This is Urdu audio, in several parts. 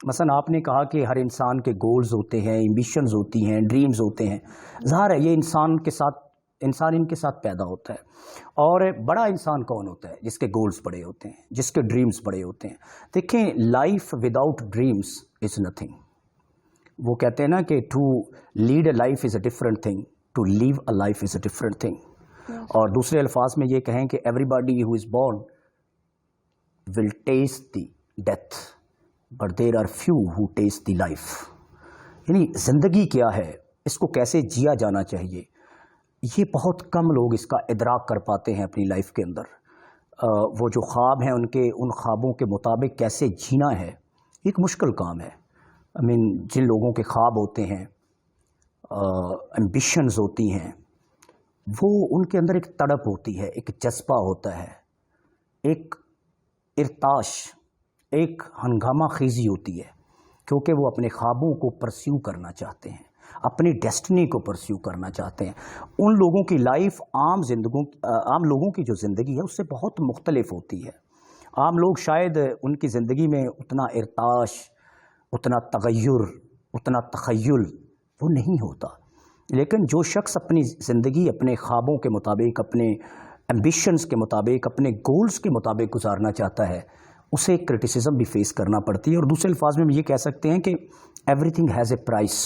مثلا آپ نے کہا کہ ہر انسان کے گولز ہوتے ہیں، ایمبیشنز ہوتی ہیں، ڈریمز ہوتے ہیں. ظاہر ہے یہ انسان ان کے ساتھ پیدا ہوتا ہے. اور بڑا انسان کون ہوتا ہے؟ جس کے گولز بڑے ہوتے ہیں، جس کے ڈریمز بڑے ہوتے ہیں. دیکھیں، life without dreams is nothing. وہ کہتے ہیں نا کہ to lead a life is a different thing, to live a life is a different thing. اور دوسرے الفاظ میں یہ کہیں کہ everybody who is born will taste the death but there are few who taste the life. یعنی زندگی کیا ہے، اس کو کیسے جیا جانا چاہیے، یہ بہت کم لوگ اس کا ادراک کر پاتے ہیں اپنی لائف کے اندر. وہ جو خواب ہیں ان خوابوں کے مطابق کیسے جینا ہے ایک مشکل کام ہے. جن لوگوں کے خواب ہوتے ہیں، ایمبیشنز ہوتی ہیں، وہ ان کے اندر ایک تڑپ ہوتی ہے، ایک جذبہ ہوتا ہے، ایک ارتعاش، ایک ہنگامہ خیزی ہوتی ہے، کیونکہ وہ اپنے خوابوں کو پرسیو کرنا چاہتے ہیں، اپنی ڈیسٹنی کو پرسیو کرنا چاہتے ہیں. ان لوگوں کی لائف عام لوگوں کی جو زندگی ہے اس سے بہت مختلف ہوتی ہے. عام لوگ شاید ان کی زندگی میں اتنا ارتعاش، اتنا تغیر، اتنا تخیل وہ نہیں ہوتا. لیکن جو شخص اپنی زندگی اپنے خوابوں کے مطابق، اپنے ایمبیشنز کے مطابق، اپنے گولز کے مطابق گزارنا چاہتا ہے، اسے ایک کرٹیسزم بھی فیس کرنا پڑتی ہے. اور دوسرے الفاظ میں ہم یہ کہہ سکتے ہیں کہ everything has a price.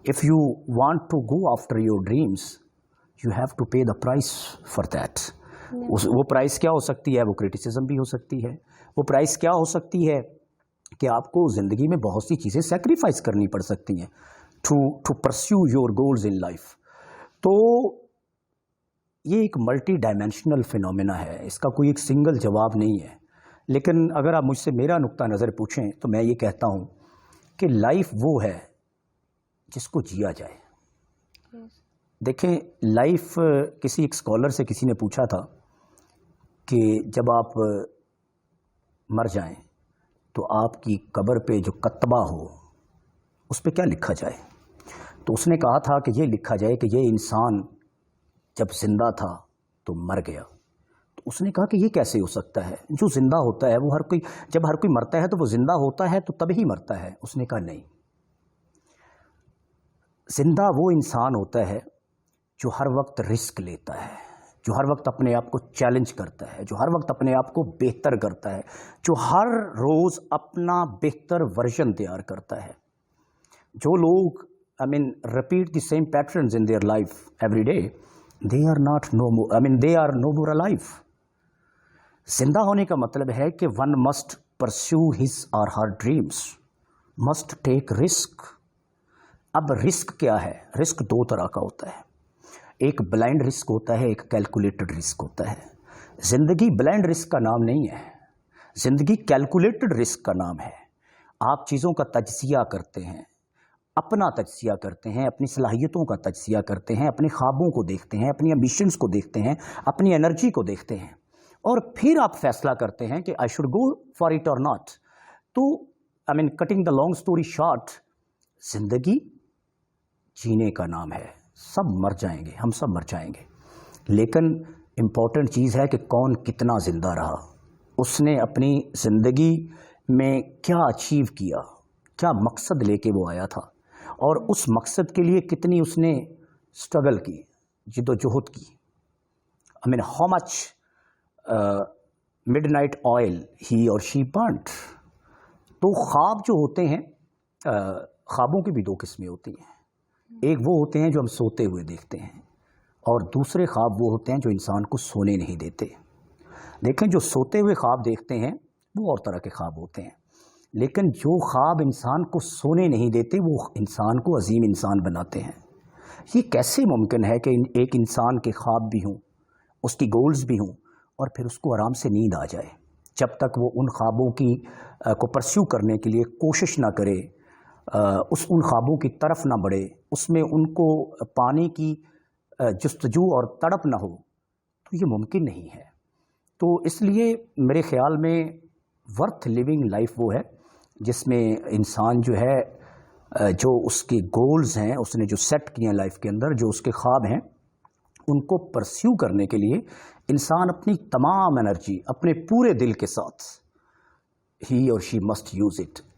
If you want to go after your dreams you have to pay the price for that. وہ پرائس کیا ہو سکتی ہے؟ وہ کرٹیسزم بھی ہو سکتی ہے. وہ پرائس کیا ہو سکتی ہے کہ آپ کو زندگی میں بہت سی چیزیں سیکریفائز کرنی پڑ سکتی ہیں to pursue your goals in life. تو یہ ایک ملٹی ڈائمینشنل فینومینا ہے، اس کا کوئی ایک سنگل جواب نہیں ہے. لیکن اگر آپ مجھ سے میرا نقطہ نظر پوچھیں تو میں یہ کہتا ہوں کہ لائف وہ ہے جس کو جیا جائے. دیکھیں، لائف کسی ایک اسکالر سے کسی نے پوچھا تھا کہ جب آپ مر جائیں تو آپ کی قبر پہ جو کتبہ ہو اس پہ کیا لکھا جائے؟ تو اس نے کہا تھا کہ یہ لکھا جائے کہ یہ انسان جب زندہ تھا تو مر گیا. تو اس نے کہا کہ یہ کیسے ہو سکتا ہے؟ جو زندہ ہوتا ہے وہ جب ہر کوئی مرتا ہے تو وہ زندہ ہوتا ہے تو تب ہی مرتا ہے. اس نے کہا نہیں، زندہ وہ انسان ہوتا ہے جو ہر وقت رسک لیتا ہے، جو ہر وقت اپنے آپ کو چیلنج کرتا ہے، جو ہر وقت اپنے آپ کو بہتر کرتا ہے، جو ہر روز اپنا بہتر ورژن تیار کرتا ہے. جو لوگ repeat the same patterns in their life every day, they are no more alive. زندہ ہونے کا مطلب ہے کہ one must pursue his or her dreams, must take risk. اب رسک کیا ہے؟ رسک دو طرح کا ہوتا ہے. ایک بلائنڈ رسک ہوتا ہے، ایک کیلکولیٹڈ رسک ہوتا ہے. زندگی بلائنڈ رسک کا نام نہیں ہے، زندگی کیلکولیٹڈ رسک کا نام ہے. آپ چیزوں کا تجزیہ کرتے ہیں، اپنا تجزیہ کرتے ہیں، اپنی صلاحیتوں کا تجزیہ کرتے ہیں، اپنے خوابوں کو دیکھتے ہیں، اپنی ایمبیشنز کو دیکھتے ہیں، اپنی انرجی کو دیکھتے ہیں، اور پھر آپ فیصلہ کرتے ہیں کہ I should go for it اور ناٹ. تو cutting the long story short, زندگی جینے کا نام ہے. سب مر جائیں گے، ہم سب مر جائیں گے، لیکن امپورٹنٹ چیز ہے کہ کون کتنا زندہ رہا، اس نے اپنی زندگی میں کیا اچیو کیا، کیا مقصد لے کے وہ آیا تھا، اور اس مقصد کے لیے کتنی اس نے اسٹرگل کی، جد و جہد کی. How much midnight oil he or she burnt. تو خواب جو ہوتے ہیں، خوابوں کی بھی دو قسمیں ہوتی ہیں. ایک وہ ہوتے ہیں جو ہم سوتے ہوئے دیکھتے ہیں، اور دوسرے خواب وہ ہوتے ہیں جو انسان کو سونے نہیں دیتے. دیکھیں، جو سوتے ہوئے خواب دیکھتے ہیں وہ اور طرح کے خواب ہوتے ہیں، لیکن جو خواب انسان کو سونے نہیں دیتے وہ انسان کو عظیم انسان بناتے ہیں. یہ کیسے ممکن ہے کہ ایک انسان کے خواب بھی ہوں، اس کی گولز بھی ہوں، اور پھر اس کو آرام سے نیند آ جائے جب تک وہ ان خوابوں کو پرسیو کرنے کے لیے کوشش نہ کرے، ان خوابوں کی طرف نہ بڑھے، اس میں ان کو پانے کی جستجو اور تڑپ نہ ہو؟ تو یہ ممکن نہیں ہے. تو اس لیے میرے خیال میں ورتھ لیونگ لائف وہ ہے جس میں انسان جو ہے، جو اس کے گولز ہیں، اس نے جو سیٹ کیے ہیں لائف کے اندر، جو اس کے خواب ہیں، ان کو پرسیو کرنے کے لیے انسان اپنی تمام انرجی، اپنے پورے دل کے ساتھ he or she must use it.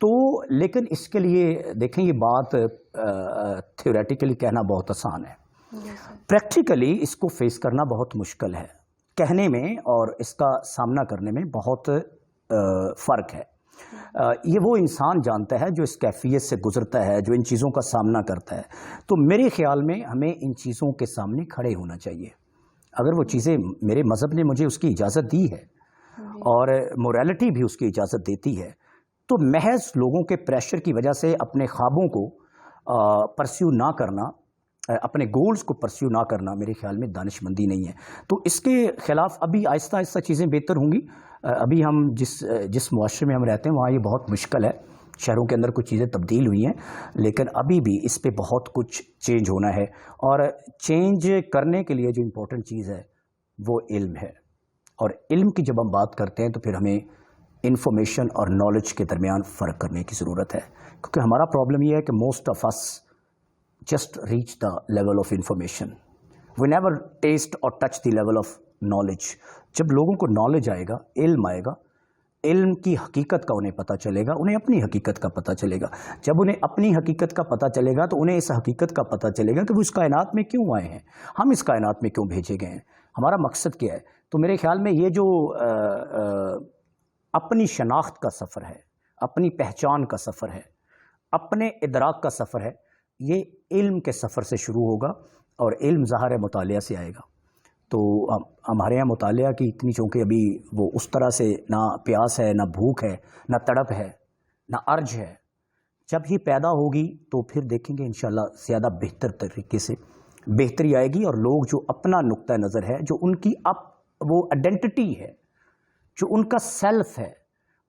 تو لیکن اس کے لیے دیکھیں یہ بات تھیوریٹیکلی کہنا بہت آسان ہے، پریکٹیکلی اس کو فیس کرنا بہت مشکل ہے، کہنے میں اور اس کا سامنا کرنے میں بہت فرق ہے۔ یہ وہ انسان جانتا ہے جو اس کیفیت سے گزرتا ہے، جو ان چیزوں کا سامنا کرتا ہے۔ تو میرے خیال میں ہمیں ان چیزوں کے سامنے کھڑے ہونا چاہیے۔ اگر وہ چیزیں میرے مذہب نے مجھے اس کی اجازت دی ہے اور موریلٹی بھی اس کی اجازت دیتی ہے، تو محض لوگوں کے پریشر کی وجہ سے اپنے خوابوں کو پرسیو نہ کرنا، اپنے گولز کو پرسیو نہ کرنا میرے خیال میں دانش مندی نہیں ہے۔ تو اس کے خلاف ابھی آہستہ آہستہ چیزیں بہتر ہوں گی۔ ابھی ہم جس معاشرے میں ہم رہتے ہیں وہاں یہ بہت مشکل ہے، شہروں کے اندر کچھ چیزیں تبدیل ہوئی ہیں، لیکن ابھی بھی اس پہ بہت کچھ چینج ہونا ہے، اور چینج کرنے کے لیے جو امپورٹنٹ چیز ہے وہ علم ہے۔ اور علم کی جب ہم بات کرتے ہیں تو پھر ہمیں انفارمیشن اور نالج کے درمیان فرق کرنے کی ضرورت ہے، کیونکہ ہمارا پرابلم یہ ہے کہ most of us just reach the level of information, we never test or touch the level of knowledge. جب لوگوں کو نالج آئے گا، علم آئے گا، علم کی حقیقت کا انہیں پتہ چلے گا، انہیں اپنی حقیقت کا پتہ چلے گا۔ جب انہیں اپنی حقیقت کا پتہ چلے گا تو انہیں اس حقیقت کا پتہ چلے گا کہ وہ اس کائنات میں کیوں آئے ہیں، ہم اس کائنات میں کیوں بھیجے گئے ہیں، ہمارا مقصد کیا ہے۔ تو میرے خیال میں یہ جو اپنی شناخت کا سفر ہے، اپنی پہچان کا سفر ہے، اپنے ادراک کا سفر ہے، یہ علم کے سفر سے شروع ہوگا، اور علم ظاہر مطالعہ سے آئے گا۔ تو ہمارے یہاں مطالعہ کی اتنی، چونکہ ابھی وہ اس طرح سے نہ پیاس ہے، نہ بھوک ہے، نہ تڑپ ہے، نہ ارج ہے۔ جب یہ پیدا ہوگی تو پھر دیکھیں گے انشاءاللہ زیادہ بہتر طریقے سے بہتری آئے گی، اور لوگ جو اپنا نقطہ نظر ہے، جو ان کی وہ آئیڈینٹی ہے، جو ان کا سیلف ہے،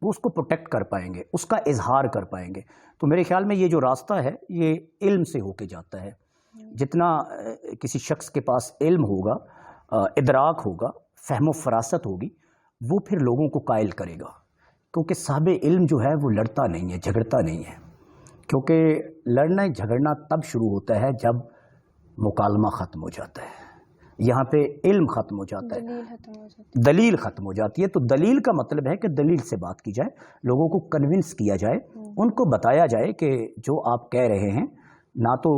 وہ اس کو پروٹیکٹ کر پائیں گے، اس کا اظہار کر پائیں گے۔ تو میرے خیال میں یہ جو راستہ ہے یہ علم سے ہو کے جاتا ہے۔ جتنا کسی شخص کے پاس علم ہوگا، ادراک ہوگا، فہم و فراست ہوگی، وہ پھر لوگوں کو قائل کرے گا، کیونکہ صاحب علم جو ہے وہ لڑتا نہیں ہے، جھگڑتا نہیں ہے، کیونکہ لڑنا جھگڑنا تب شروع ہوتا ہے جب مکالمہ ختم ہو جاتا ہے، یہاں پہ علم ختم ہو جاتا ہے، دلیل ختم ہو جاتی ہے۔ تو دلیل کا مطلب ہے کہ دلیل سے بات کی جائے، لوگوں کو کنونس کیا جائے، ان کو بتایا جائے کہ جو آپ کہہ رہے ہیں نہ تو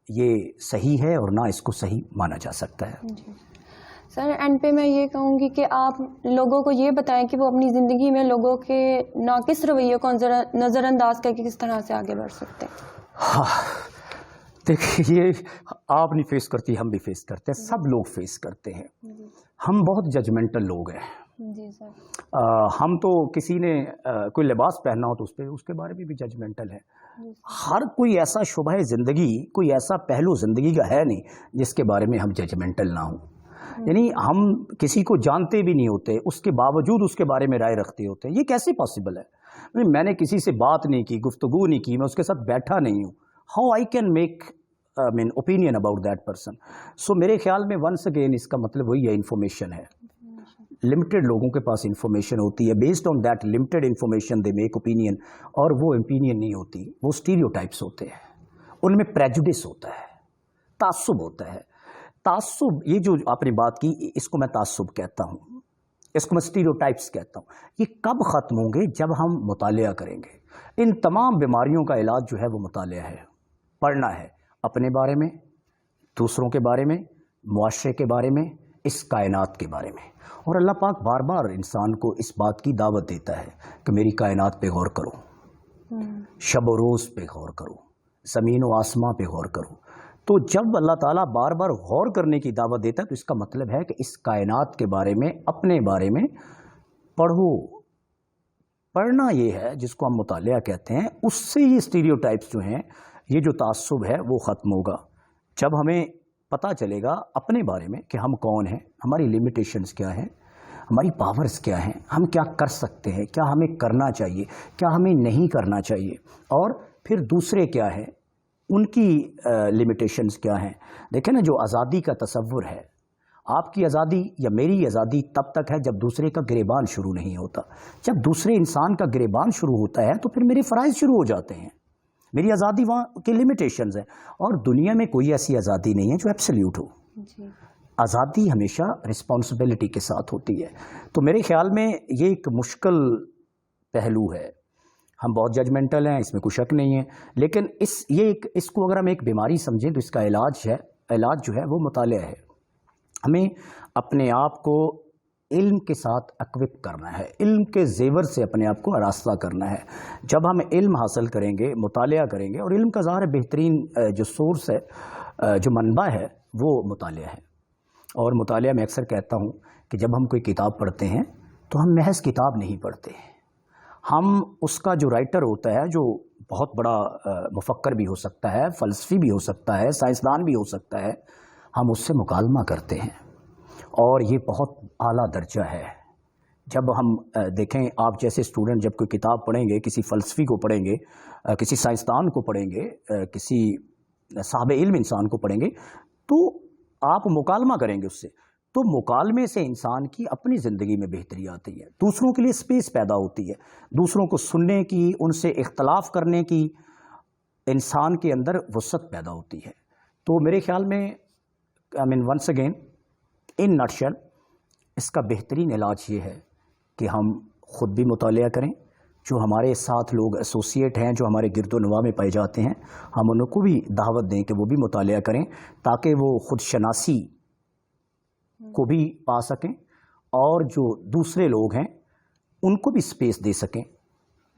یہ صحیح ہے اور نہ اس کو صحیح مانا جا سکتا ہے۔ سر اینڈ پہ میں یہ کہوں گی کہ آپ لوگوں کو یہ بتائیں کہ وہ اپنی زندگی میں لوگوں کے ناقص رویوں کو نظر انداز کر کے کس طرح سے آگے بڑھ سکتے ہیں۔ دیکھیے، یہ آپ نہیں فیس کرتی، ہم بھی فیس کرتے ہیں، سب لوگ فیس کرتے ہیں۔ ہم بہت ججمنٹل لوگ ہیں۔ جی سر، ہم تو کسی نے کوئی لباس پہننا ہو تو اس کے بارے میں بھی ججمنٹل ہے۔ ہر کوئی ایسا شعبہ زندگی، کوئی ایسا پہلو زندگی کا ہے نہیں جس کے بارے میں ہم ججمنٹل نہ ہوں۔ یعنی ہم کسی کو جانتے بھی نہیں ہوتے، اس کے باوجود اس کے بارے میں رائے رکھتے ہوتے ہیں۔ یہ کیسے پاسبل ہے؟ میں نے کسی سے بات نہیں کی، گفتگو نہیں کی، میں اس کے ساتھ بیٹھا نہیں ہوں، how I can make opinion about that person? So میرے خیال میں ونس اگین اس کا مطلب وہی ہے، انفارمیشن ہے۔ لمیٹڈ لوگوں کے پاس انفارمیشن ہوتی ہے، based on that limited information they make opinion, اور وہ اوپینین نہیں ہوتی، وہ اسٹیریوٹائپس ہوتے ہیں، ان میں پریجوڈس ہوتا ہے، تعصب ہوتا ہے۔ تعصب، یہ جو آپ نے بات کی، اس کو میں تعصب کہتا ہوں، اس کو میں اسٹیریوٹائپس کہتا ہوں۔ یہ کب ختم ہوں گے؟ جب ہم مطالعہ کریں گے۔ ان تمام بیماریوں کا علاج جو ہے وہ مطالعہ ہے، پڑھنا ہے، اپنے بارے میں، دوسروں کے بارے میں، معاشرے کے بارے میں، اس کائنات کے بارے میں۔ اور اللہ پاک بار بار انسان کو اس بات کی دعوت دیتا ہے کہ میری کائنات پہ غور کرو، شب و روز پہ غور کرو، زمین و آسمان پہ غور کرو۔ تو جب اللہ تعالیٰ بار بار غور کرنے کی دعوت دیتا ہے تو اس کا مطلب ہے کہ اس کائنات کے بارے میں، اپنے بارے میں پڑھو۔ پڑھنا یہ ہے جس کو ہم مطالعہ کہتے ہیں، اس سے یہ اسٹیریوٹائپس جو ہیں، یہ جو تعصب ہے وہ ختم ہوگا۔ جب ہمیں پتہ چلے گا اپنے بارے میں کہ ہم کون ہیں، ہماری لیمیٹیشنز کیا ہیں، ہماری پاورز کیا ہیں، ہم کیا کر سکتے ہیں، کیا ہمیں کرنا چاہیے، کیا ہمیں نہیں کرنا چاہیے، اور پھر دوسرے کیا ہیں، ان کی لیمیٹیشنز کیا ہیں۔ دیکھیں نا، جو آزادی کا تصور ہے، آپ کی آزادی یا میری آزادی تب تک ہے جب دوسرے کا گریبان شروع نہیں ہوتا۔ جب دوسرے انسان کا گریبان شروع ہوتا ہے تو پھر میرے فرائض شروع ہو جاتے ہیں، میری آزادی وہاں کی لیمیٹیشنز ہیں۔ اور دنیا میں کوئی ایسی آزادی نہیں ہے جو ایبسلیوٹ ہو، آزادی ہمیشہ رسپانسبلٹی کے ساتھ ہوتی ہے۔ تو میرے خیال میں یہ ایک مشکل پہلو ہے، ہم بہت ججمنٹل ہیں، اس میں کوئی شک نہیں ہے، لیکن اس کو اگر ہم ایک بیماری سمجھیں تو اس کا علاج جو ہے وہ مطالعہ ہے. ہمیں اپنے آپ کو علم کے ساتھ اکوپ کرنا ہے، علم کے زیور سے اپنے آپ کو آراستہ کرنا ہے. جب ہم علم حاصل کریں گے، مطالعہ کریں گے، اور علم کا ظاہر بہترین جو سورس ہے، جو منبع ہے، وہ مطالعہ ہے. اور مطالعہ میں اکثر کہتا ہوں کہ جب ہم کوئی کتاب پڑھتے ہیں تو ہم محض کتاب نہیں پڑھتے، ہم اس کا جو رائٹر ہوتا ہے، جو بہت بڑا مفکر بھی ہو سکتا ہے، فلسفی بھی ہو سکتا ہے، سائنسدان بھی ہو سکتا ہے، ہم اس سے مکالمہ کرتے ہیں، اور یہ بہت اعلیٰ درجہ ہے. جب ہم دیکھیں، آپ جیسے اسٹوڈنٹ جب کوئی کتاب پڑھیں گے، کسی فلسفی کو پڑھیں گے، کسی سائنسدان کو پڑھیں گے، کسی صاحب علم انسان کو پڑھیں گے، تو آپ مکالمہ کریں گے اس سے، تو مکالمے سے انسان کی اپنی زندگی میں بہتری آتی ہے، دوسروں کے لیے اسپیس پیدا ہوتی ہے، دوسروں کو سننے کی، ان سے اختلاف کرنے کی انسان کے اندر وسعت پیدا ہوتی ہے. تو میرے خیال میں ونس اگین ان نٹشل اس کا بہترین علاج یہ ہے کہ ہم خود بھی مطالعہ کریں، جو ہمارے ساتھ لوگ ایسوسیٹ ہیں، جو ہمارے گرد و نواح میں پائے جاتے ہیں، ہم ان کو بھی دعوت دیں کہ وہ بھی مطالعہ کریں، تاکہ وہ خود شناسی کو بھی پا سکیں، اور جو دوسرے لوگ ہیں ان کو بھی سپیس دے سکیں.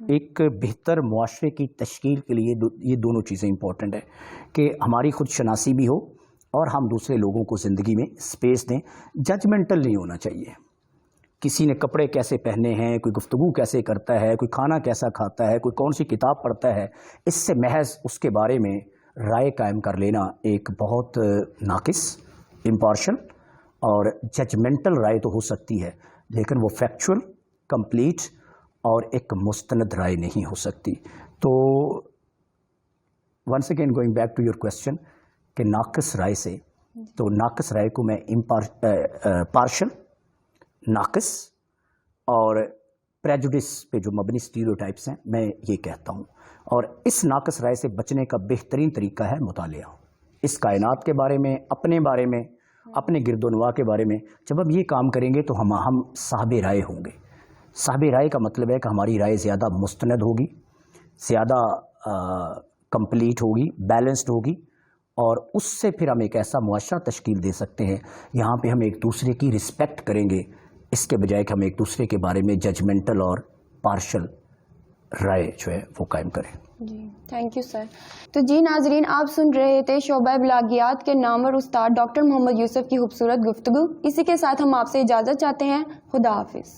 ایک بہتر معاشرے کی تشکیل کے لیے یہ دونوں چیزیں امپورٹنٹ ہیں کہ ہماری خود شناسی بھی ہو اور ہم دوسرے لوگوں کو زندگی میں سپیس دیں. ججمنٹل نہیں ہونا چاہیے. کسی نے کپڑے کیسے پہنے ہیں، کوئی گفتگو کیسے کرتا ہے، کوئی کھانا کیسا کھاتا ہے، کوئی کون سی کتاب پڑھتا ہے، اس سے محض اس کے بارے میں رائے قائم کر لینا ایک بہت ناقص، امپارشل اور ججمنٹل رائے تو ہو سکتی ہے، لیکن وہ فیکچول، کمپلیٹ اور ایک مستند رائے نہیں ہو سکتی. تو once again going back to your question کہ ناقص رائے سے، تو ناقص رائے کو میں پارشل، ناقص اور پریجوڈس پہ جو مبنی اسٹیریوٹائپس ہیں، میں یہ کہتا ہوں. اور اس ناقص رائے سے بچنے کا بہترین طریقہ ہے مطالعہ. اس کائنات کے بارے میں، اپنے بارے میں، اپنے گرد و نواح کے بارے میں جب ہم یہ کام کریں گے تو ہم صاحب رائے ہوں گے. صاحب رائے کا مطلب ہے کہ ہماری رائے زیادہ مستند ہوگی، زیادہ کمپلیٹ ہوگی، بیلنسڈ ہوگی، اور اس سے پھر ہم ایک ایسا معاشرہ تشکیل دے سکتے ہیں یہاں پہ ہم ایک دوسرے کی رسپیکٹ کریں گے، اس کے بجائے کہ ہم ایک دوسرے کے بارے میں ججمنٹل اور پارشل رائے جو ہے وہ قائم کریں. جی تھینک یو سر. تو جی ناظرین، آپ سن رہے تھے شعبہ بلاغیات کے نامور استاد ڈاکٹر محمد یوسف کی خوبصورت گفتگو. اسی کے ساتھ ہم آپ سے اجازت چاہتے ہیں. خدا حافظ.